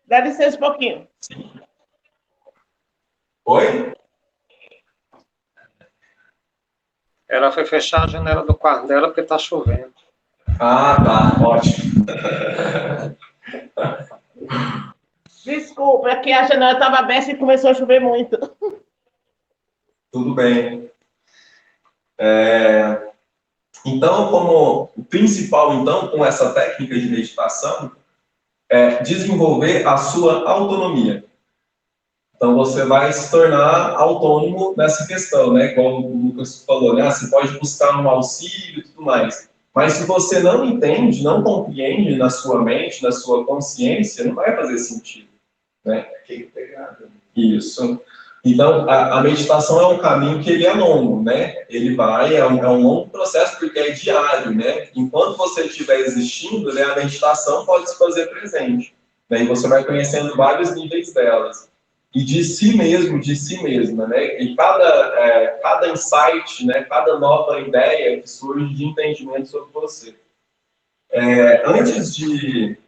B: Dá licença um pouquinho.
A: Sim. Oi?
D: Ela foi fechar a janela do quarto dela porque está chovendo.
A: Ah, tá. Ótimo.
B: Desculpa, é que a janela estava aberta e começou a chover muito.
A: Tudo bem. Então, como o principal, então, com essa técnica de meditação, é desenvolver a sua autonomia. Então, você vai se tornar autônomo nessa questão, né? Como o Lucas falou, né? Você pode buscar um auxílio e tudo mais. Mas se você não entende, não compreende na sua mente, na sua consciência, não vai fazer sentido, né? Isso. Então, a meditação é um caminho que ele é longo, né? Ele é um longo processo porque é diário, né? Enquanto você estiver existindo, né, a meditação pode se fazer presente, né? E você vai conhecendo vários níveis delas. E de si mesma, né? E cada insight, né? Cada nova ideia que surge de entendimento sobre você. Antes de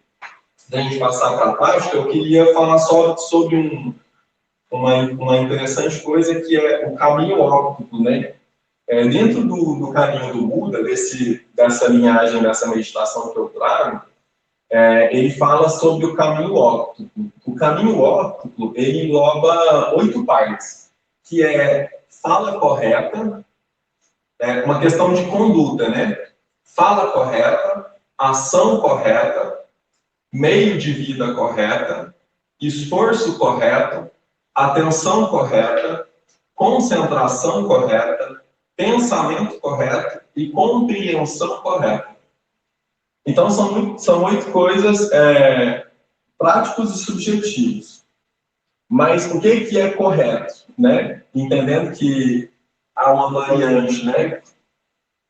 A: da gente passar para a prática, eu queria falar só sobre uma interessante coisa que é o caminho óptico, né? Dentro do caminho do Buda, dessa linhagem, dessa meditação que eu trago, ele fala sobre o caminho óptico. O caminho óptico, ele engloba 8 partes, que é fala correta, uma questão de conduta, né? Fala correta, ação correta, meio de vida correta, esforço correto, atenção correta, concentração correta, pensamento correto e compreensão correta. Então, são 8 coisas práticos e subjetivos. Mas o que é correto, né? Entendendo que há uma variante, né?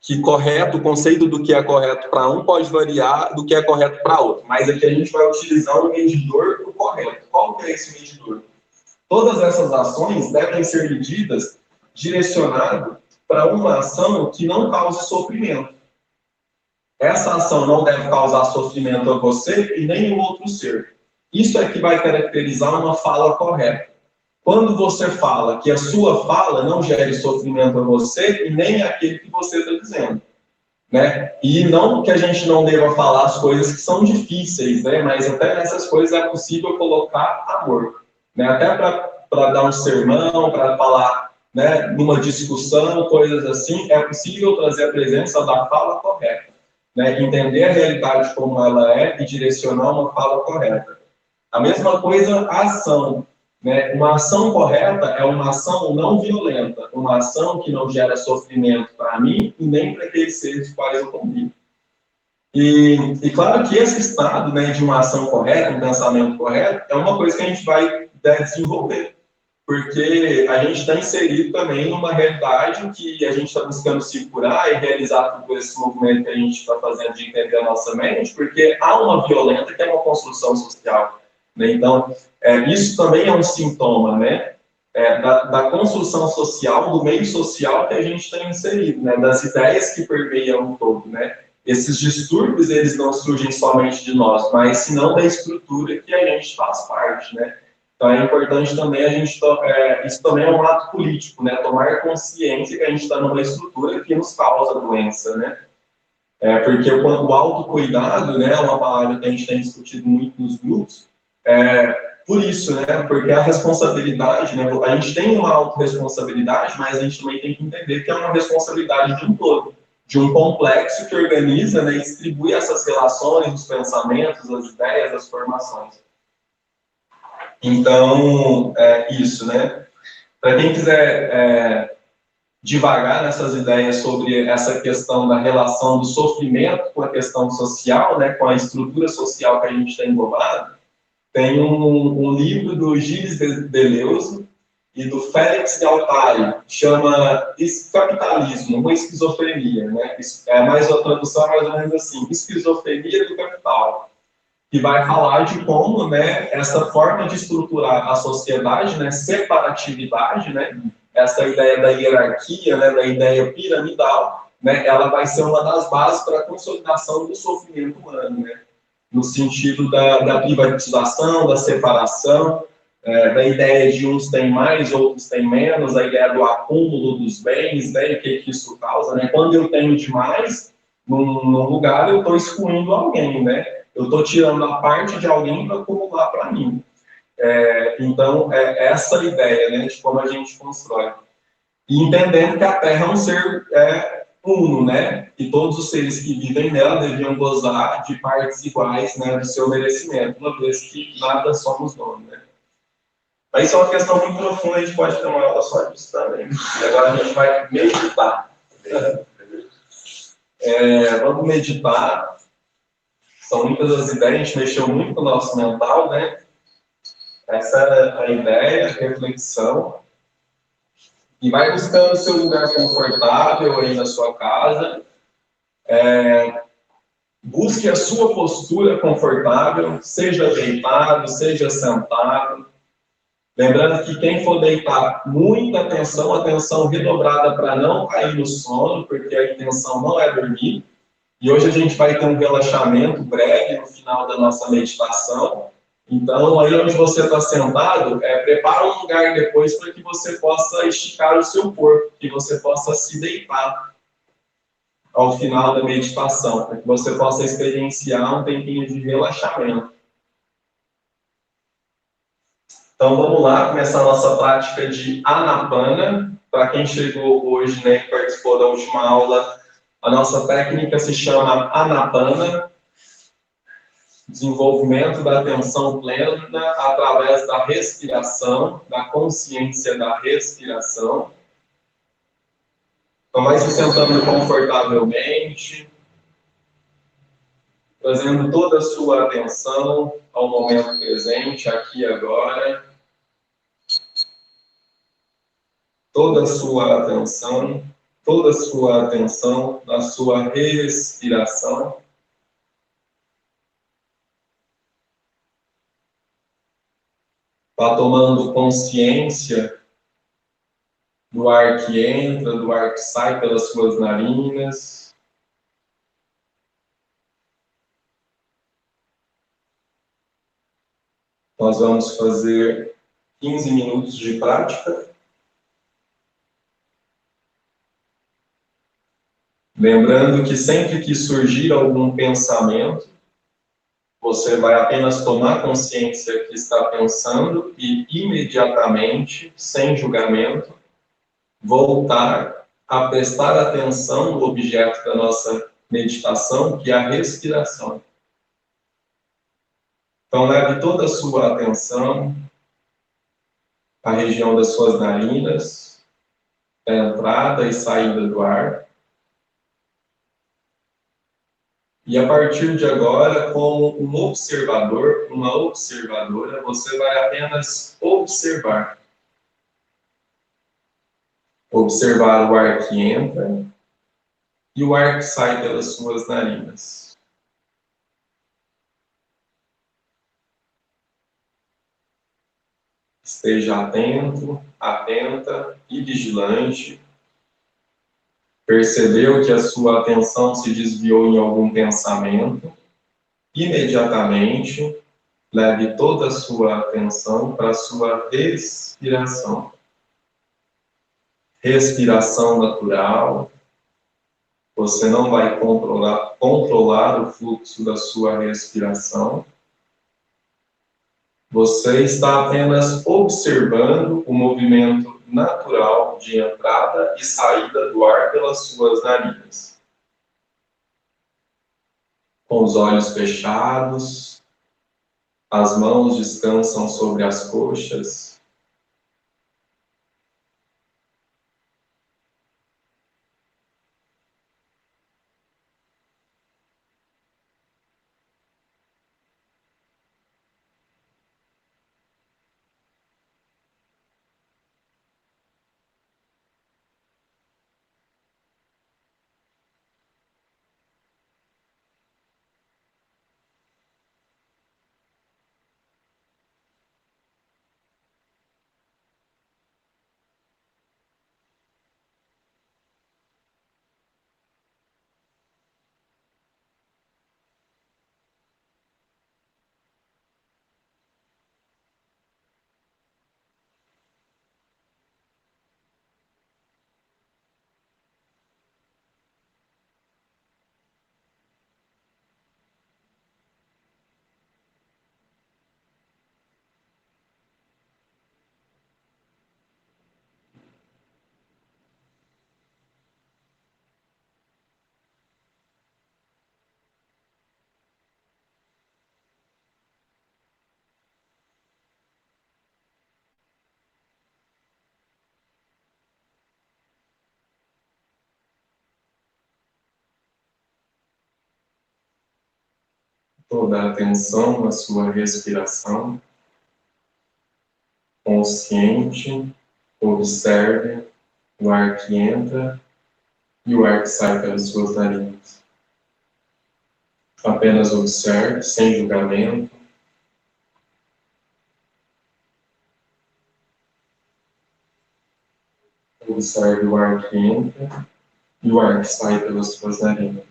A: Que correto, o conceito do que é correto para um pode variar do que é correto para outro. Mas aqui a gente vai utilizar um medidor do correto. Qual que é esse medidor? Todas essas ações devem ser medidas direcionadas para uma ação que não cause sofrimento. Essa ação não deve causar sofrimento a você e nem a outro ser. Isso é que vai caracterizar uma fala correta. Quando você fala que a sua fala não gere sofrimento a você e nem aquele que você está dizendo, né? E não que a gente não deva falar as coisas que são difíceis, né? Mas até nessas coisas é possível colocar amor, né? Até para dar um sermão, para falar, né, numa discussão, coisas assim, é possível trazer a presença da fala correta, né? Entender a realidade como ela é e direcionar uma fala correta. A mesma coisa, a ação. Né? Uma ação correta é uma ação não violenta, uma ação que não gera sofrimento para mim e nem para aqueles seres quais eu convivo. E claro que esse estado, né, de uma ação correta, um pensamento correto, é uma coisa que a gente vai desenvolver, porque a gente está inserido também numa realidade que a gente está buscando se curar e realizar todo esse movimento que a gente está fazendo de entender a nossa mente, porque há uma violenta que é uma construção social. Né? Então, isso também é um sintoma, né, da construção social, do meio social que a gente está inserido, né, das ideias que permeiam o todo, né. Esses distúrbios, eles não surgem somente de nós, mas senão da estrutura que a gente faz parte, né. Então, é importante também a gente, isso também é um ato político, né, tomar consciência que a gente está numa estrutura que nos causa doença, né. Porque o autocuidado, né, é uma palavra que a gente tem discutido muito nos grupos, por isso, né, porque a responsabilidade, né, a gente tem uma autorresponsabilidade, mas a gente também tem que entender que é uma responsabilidade de um todo, de um complexo que organiza, né, e distribui essas relações, os pensamentos, as ideias, as formações. Então, isso, né. Para quem quiser divagar nessas ideias sobre essa questão da relação do sofrimento com a questão social, né, com a estrutura social que a gente tem englobado, tem um livro do Gilles Deleuze e do Félix Guattari, chama Capitalismo, uma esquizofrenia, né? Mais a tradução é mais ou menos assim, esquizofrenia do capital, que vai falar de como, né, essa forma de estruturar a sociedade, né, separatividade, né, essa ideia da hierarquia, né, da ideia piramidal, né, ela vai ser uma das bases para a consolidação do sofrimento humano, né? No sentido da privatização, da separação, da ideia de uns têm mais, outros têm menos, a ideia do acúmulo dos bens, né, o que isso causa, né? Quando eu tenho demais num lugar, eu estou excluindo alguém, né? Eu estou tirando a parte de alguém para acumular para mim. Então, essa ideia, né, de como a gente constrói. E entendendo que a Terra é um ser uno, né? E todos os seres que vivem nela deviam gozar de partes iguais, né, do seu merecimento, uma vez que nada somos donos, né? Mas isso é uma questão muito profunda, a gente pode ter uma aula só disso também. E agora a gente vai meditar. Vamos meditar. São muitas as ideias, a gente mexeu muito com o nosso mental, né? Essa é a ideia, a reflexão. E vai buscando o seu lugar confortável aí na sua casa. Busque a sua postura confortável, seja deitado, seja sentado. Lembrando que quem for deitar, muita atenção redobrada para não cair no sono, porque a intenção não é dormir, E hoje a gente vai ter um relaxamento breve no final da nossa meditação. Então, aí onde você está sentado, prepara um lugar depois para que você possa esticar o seu corpo, que você possa se deitar ao final da meditação, para que você possa experienciar um tempinho de relaxamento. Então, vamos lá, começar a nossa prática de Anapana. Para quem chegou hoje, né, que participou da última aula, a nossa técnica se chama Anapana, desenvolvimento da atenção plena através da respiração, da consciência da respiração. Então, vai se sentando confortavelmente, trazendo toda a sua atenção ao momento presente, aqui e agora. Toda a sua atenção na sua respiração. Vá tomando consciência do ar que entra, do ar que sai pelas suas narinas. Nós vamos fazer 15 minutos de prática. Lembrando que sempre que surgir algum pensamento, você vai apenas tomar consciência que está pensando e imediatamente, sem julgamento, voltar a prestar atenção no objeto da nossa meditação, que é a respiração. Então, leve toda a sua atenção à região das suas narinas, da entrada e saída do ar. E a partir de agora, como um observador, uma observadora, você vai apenas observar. Observar o ar que entra e o ar que sai pelas suas narinas. Esteja atento, atenta e vigilante. Percebeu que a sua atenção se desviou em algum pensamento? Imediatamente, leve toda a sua atenção para a sua respiração. Respiração natural. Você não vai controlar o fluxo da sua respiração. Você está apenas observando o movimento natural de entrada e saída do ar pelas suas narinas. Com os olhos fechados, as mãos descansam sobre as coxas. Toda a atenção na sua respiração. Consciente, observe o ar que entra e o ar que sai pelas suas narinas. Apenas observe, sem julgamento. Observe o ar que entra e o ar que sai pelas suas narinas.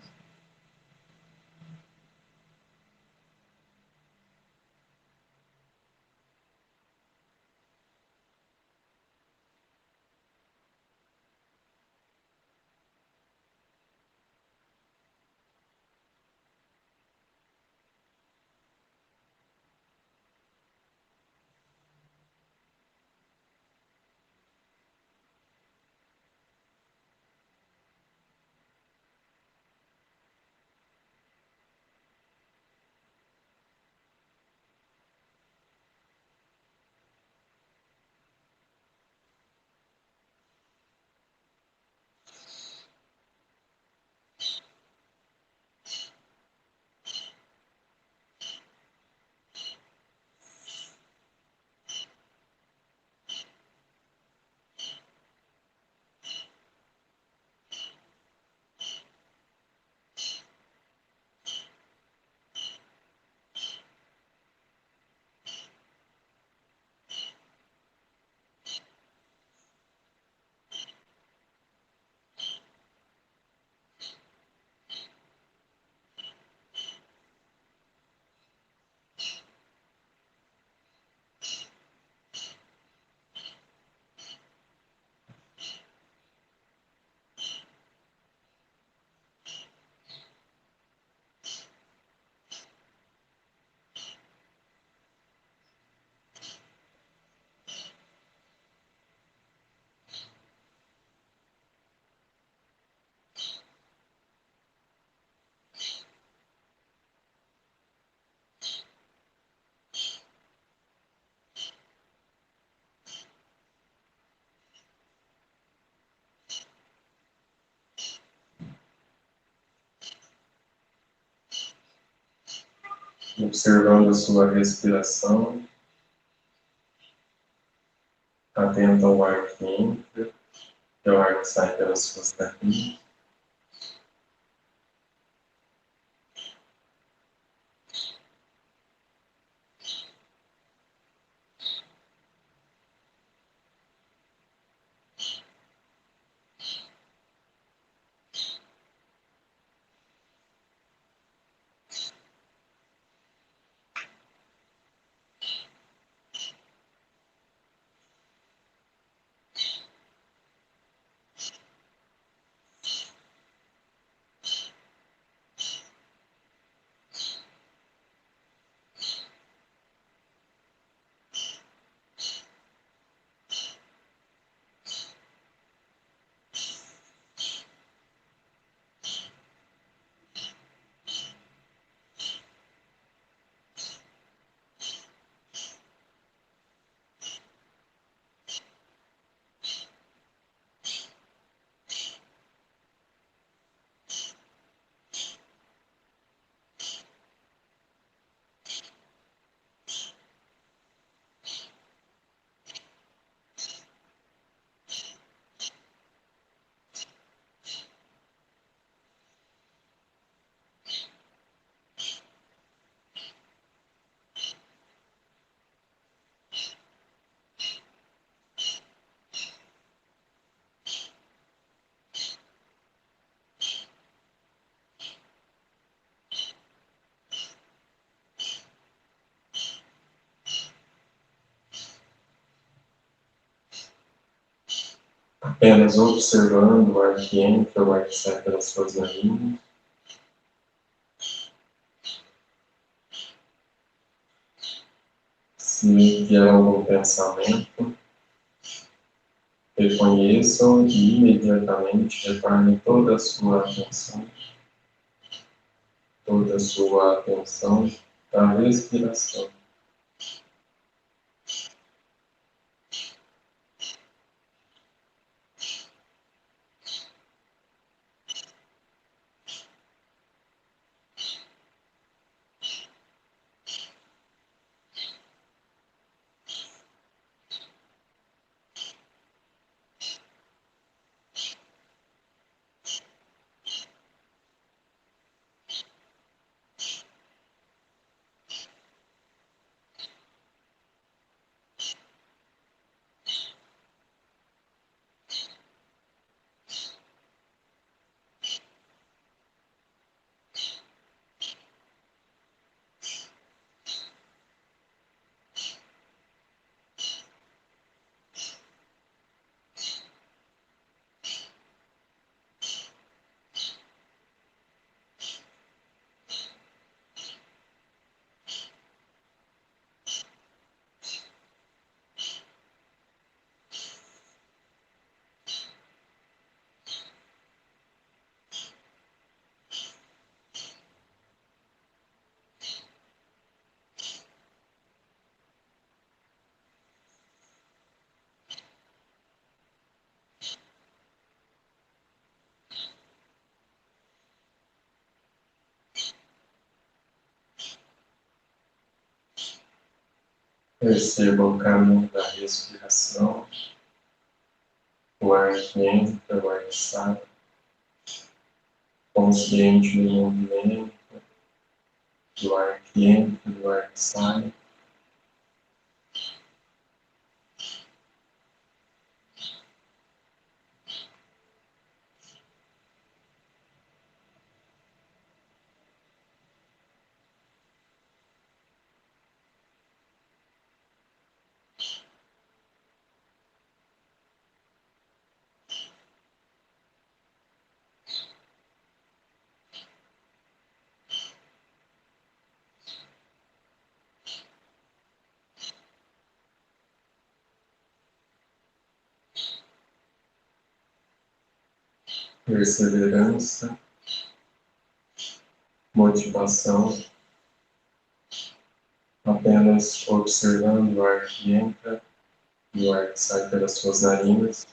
A: observando a sua respiração, atento ao ar que entra e ao ar que sai pelas suas narinas. Apenas observando o ar que entra, o ar que sai pelas suas narinas. Se vier algum pensamento, reconheçam e imediatamente retornem toda a sua atenção para a respiração. Perceba o caminho da respiração, o ar que entra, o ar que sai, consciente do movimento, do ar que entra, do ar que sai. Perseverança, motivação, apenas observando o ar que entra e o ar que sai pelas suas narinas.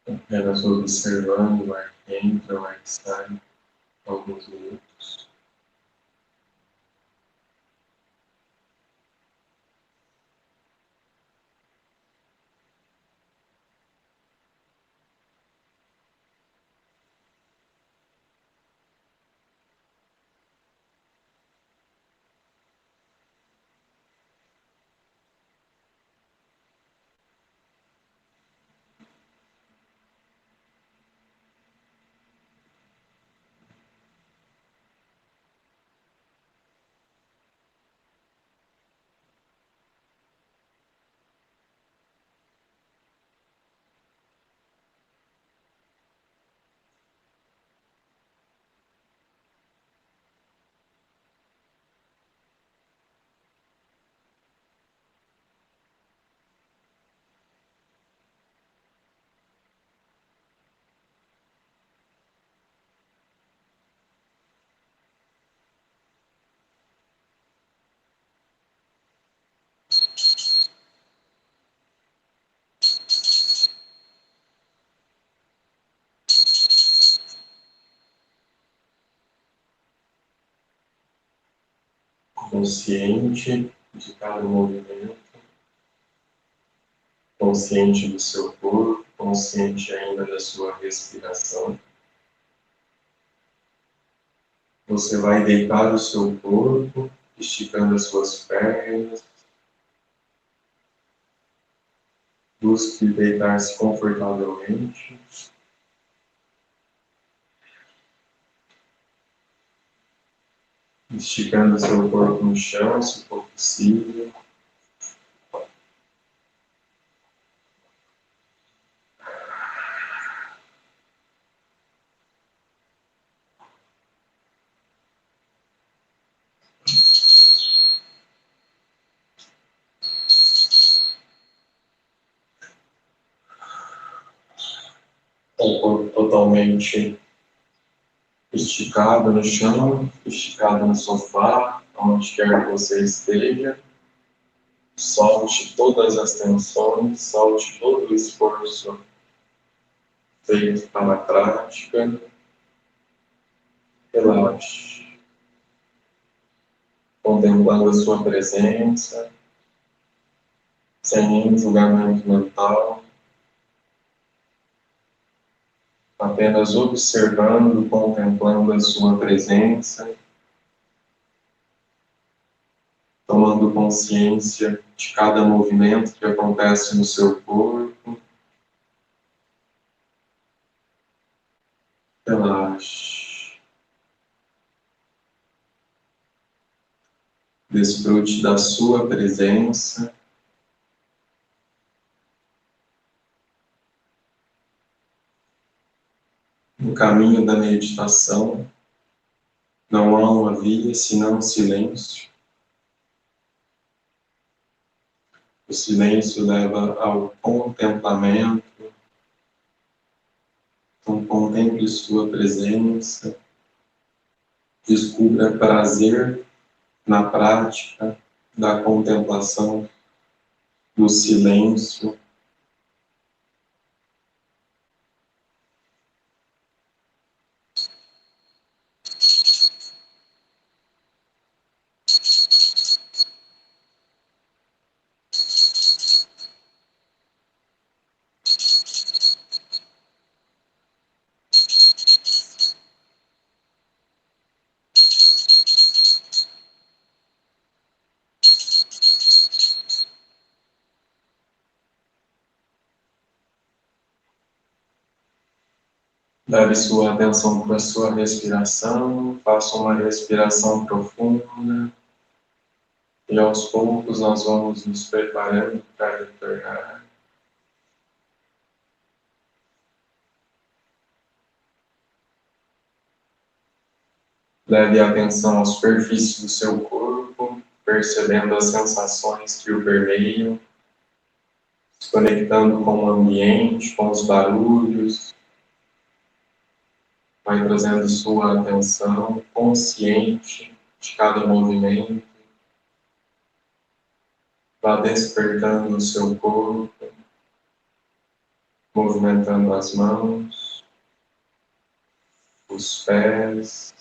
A: Apenas observando o ar que entra, o ar que sai, alguns minutos. Consciente de cada movimento, consciente do seu corpo, consciente ainda da sua respiração. Você vai deitar o seu corpo, esticando as suas pernas. Busque deitar-se confortavelmente. Esticando seu corpo no chão, se for possível. Com o corpo totalmente esticado no chão, esticado no sofá, onde quer que você esteja. Solte todas as tensões, solte todo o esforço feito para a prática. Relaxe, contemplando a sua presença, sem nenhum julgamento mental, apenas observando, contemplando a sua presença, tomando consciência de cada movimento que acontece no seu corpo. Relaxe. Desfrute da sua presença. No caminho da meditação, não há uma via senão o silêncio. O silêncio leva ao contemplamento. Então, contemple sua presença. Descubra prazer na prática da contemplação, do silêncio. Leve sua atenção para a sua respiração, faça uma respiração profunda e aos poucos nós vamos nos preparando para retornar. Leve a atenção à superfície do seu corpo, percebendo as sensações que o permeiam, se conectando com o ambiente, com os barulhos. Vai trazendo sua atenção consciente de cada movimento. Vá despertando o seu corpo, movimentando as mãos, os pés.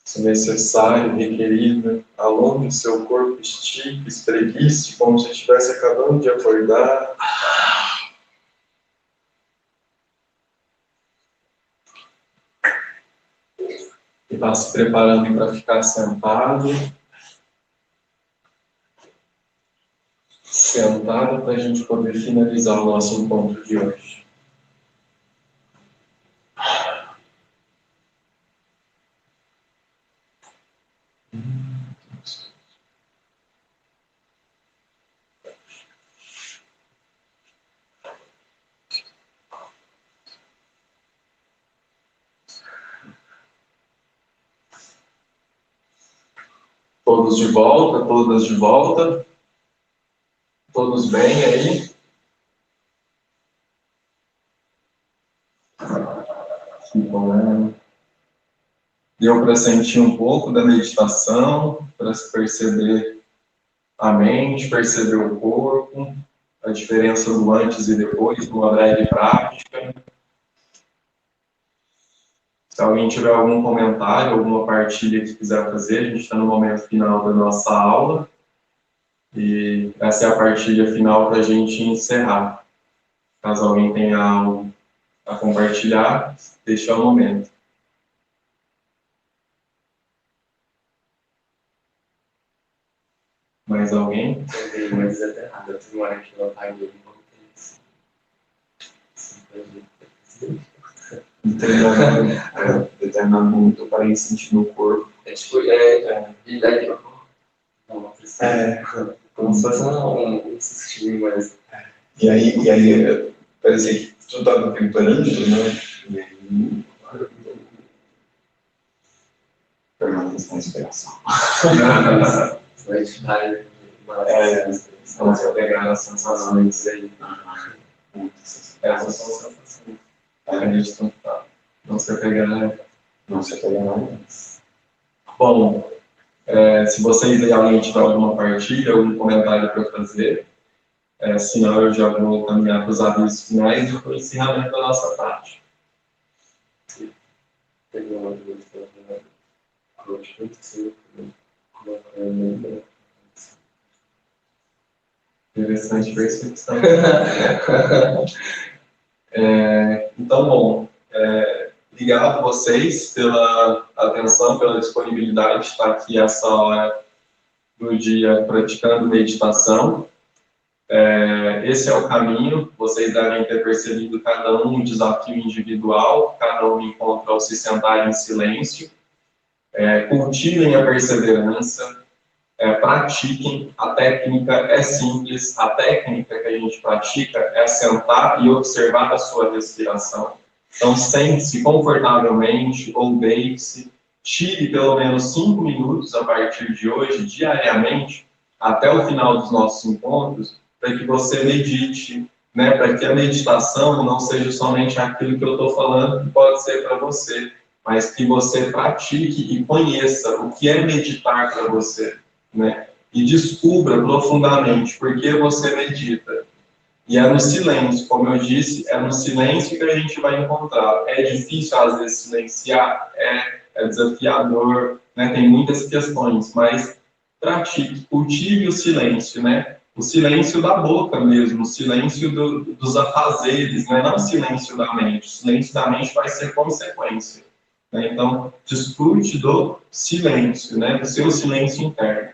A: Se necessário, requerido, alongue seu corpo, estique, espreguice, como se estivesse acabando de acordar. E vá se preparando para ficar sentado. Sentado para a gente poder finalizar o nosso encontro de hoje. Todos de volta, todas de volta. Todos bem aí? Que bom, né? Deu para sentir um pouco da meditação, para se perceber a mente, perceber o corpo, a diferença do antes e depois, numa breve prática. Se alguém tiver algum comentário, alguma partilha que quiser fazer, a gente está no momento final da nossa aula. E essa é a partilha final para a gente encerrar. Caso alguém tenha algo a compartilhar, deixa o momento. Mais alguém?
G: Eu vou dizer até errado, eu tenho uma hora que eu apaguei e voltei isso.
A: Determinado momento eu parei de sentir no corpo.
G: É tipo, e daí como se fosse um sustinho, mas...
F: E aí parecia que tu estava preparando, né? E aí... permanece na inspiração.
G: Vai te dar
A: Não se apegar nas sensações aí. Essas são sensações. A gente não se apegar, né?
F: Não se apegar nada.
A: Bom, se vocês realmente tiverem alguma partilha, algum comentário para fazer, senão eu já vou caminhar para os avisos finais e para o encerramento da nossa parte. Interessante percepção. Então, bom, obrigado a vocês pela atenção, pela disponibilidade de estar aqui essa hora do dia praticando meditação. Esse é o caminho, vocês devem ter percebido cada um desafio individual, cada um encontra ao se sentar em silêncio. Cultivem a perseverança, pratiquem, a técnica é simples, a técnica que a gente pratica é sentar e observar a sua respiração. Então, sente-se confortavelmente ou deite-se, tire pelo menos 5 minutos a partir de hoje, diariamente, até o final dos nossos encontros, para que você medite, né? Para que a meditação não seja somente aquilo que eu estou falando, que pode ser para você, mas que você pratique e conheça o que é meditar para você, né? E descubra profundamente por que você medita. E é no silêncio, como eu disse, é no silêncio que a gente vai encontrar. É difícil, às vezes, silenciar, é desafiador, né? Tem muitas questões, mas pratique, cultive o silêncio, né? O silêncio da boca mesmo, o silêncio dos afazeres, né? Não o silêncio da mente. O silêncio da mente vai ser consequência, né? Então, desfrute do silêncio, né? Do seu silêncio interno.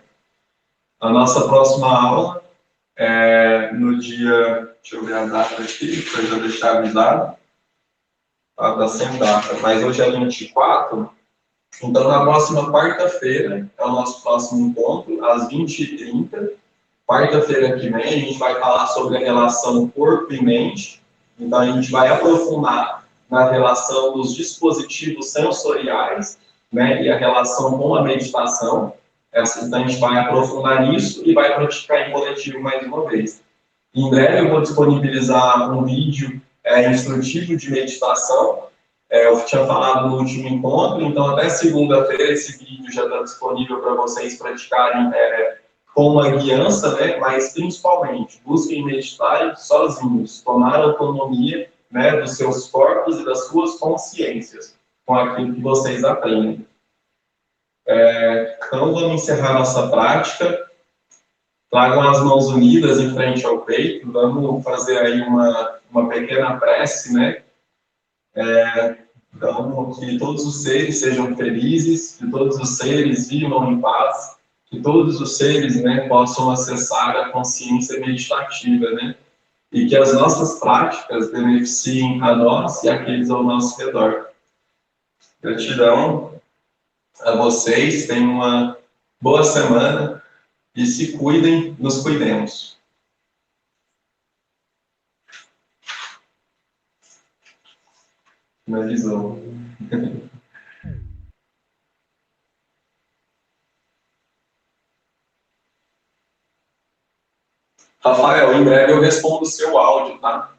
A: A nossa próxima aula no dia, deixa eu ver a data aqui, para eu já deixar avisado, tá sem data, mas hoje é 24, então na próxima quarta-feira é o nosso próximo encontro, às 20h30, quarta-feira que vem a gente vai falar sobre a relação corpo e mente, então a gente vai aprofundar na relação dos dispositivos sensoriais, né, e a relação com a meditação. Então, a gente vai aprofundar nisso e vai praticar em coletivo mais uma vez. Em breve, eu vou disponibilizar um vídeo instrutivo de meditação. Eu tinha falado no último encontro, então até segunda-feira esse vídeo já está disponível para vocês praticarem com uma guiança, né, mas principalmente busquem meditar sozinhos, tomar autonomia, né, dos seus corpos e das suas consciências com aquilo que vocês aprendem. Então, vamos encerrar nossa prática. Tragam as mãos unidas em frente ao peito. Vamos fazer aí uma pequena prece, né? Então, que todos os seres sejam felizes, que todos os seres vivam em paz, que todos os seres, né, possam acessar a consciência meditativa, né? E que as nossas práticas beneficiem a nós e aqueles ao nosso redor. Gratidão a vocês, tenham uma boa semana e se cuidem, nos cuidemos. Finalizou. Rafael, em breve eu respondo o seu áudio, tá?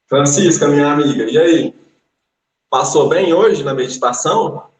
A: Francisca, minha amiga, e aí? Passou bem hoje na meditação?